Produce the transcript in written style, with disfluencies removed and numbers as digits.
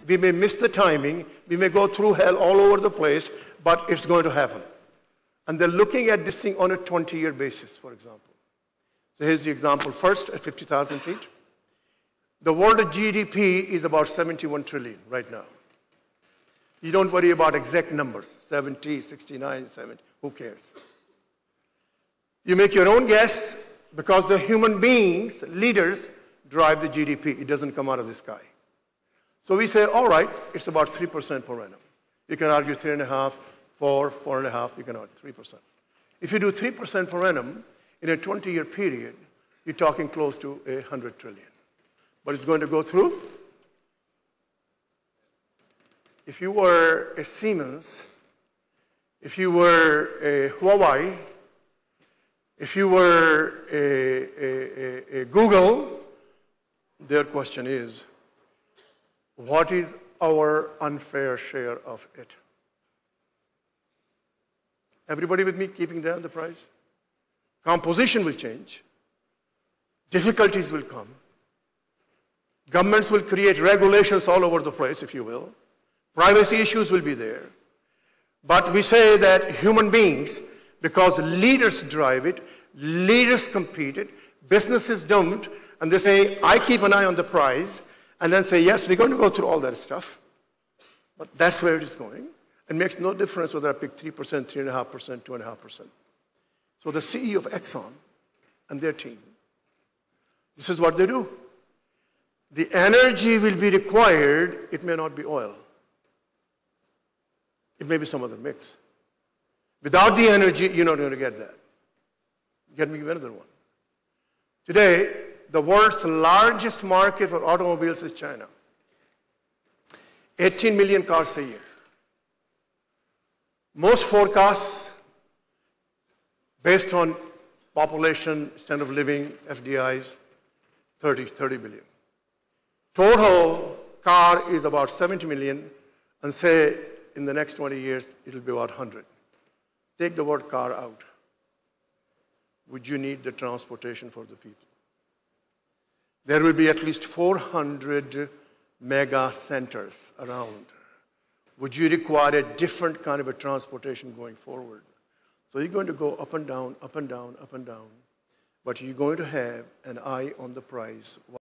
We may miss the timing. We may go through hell all over the place, but it's going to happen. And they're looking at this thing on a 20-year basis, for example. So here's the example. First, at 50,000 feet, the world GDP is about 71 trillion right now. You don't worry about exact numbers, 70, 69, 70, who cares? You make your own guess because the human beings, leaders, drive the GDP. It doesn't come out of the sky. So we say, all right, it's about 3% per annum. You can argue 3.5%, 4%, 4.5%, you can argue 3%. If you do 3% per annum in a 20-year period, you're talking close to 100 trillion. But it's going to go through. If you were a Siemens, if you were a Huawei, if you were a Google, their question is, what is our unfair share of it? Everybody with me keeping down the price? Composition will change. Difficulties will come. Governments will create regulations all over the place, if you will. Privacy issues will be there. But we say that human beings, because leaders drive it, leaders compete it, businesses don't, and they say, I keep an eye on the price, and then say, yes, we're going to go through all that stuff. But that's where it is going. It makes no difference whether I pick 3%, 3.5%, 2.5%. So the CEO of Exxon and their team, this is what they do. The energy will be required. It may not be oil. It may be some other mix. Without the energy, you're not going to get that. Get me another one. Today, the world's largest market for automobiles is China. 18 million cars a year. Most forecasts, based on population, standard of living, FDIs, 30 billion. Total car is about 70 million, and say in the next 20 years, it'll be about 100. Take the word car out. Would you need the transportation for the people? There will be at least 400 mega centers around. Would you require a different kind of a transportation going forward? So you're going to go up and down, up and down, up and down, but you're going to have an eye on the price.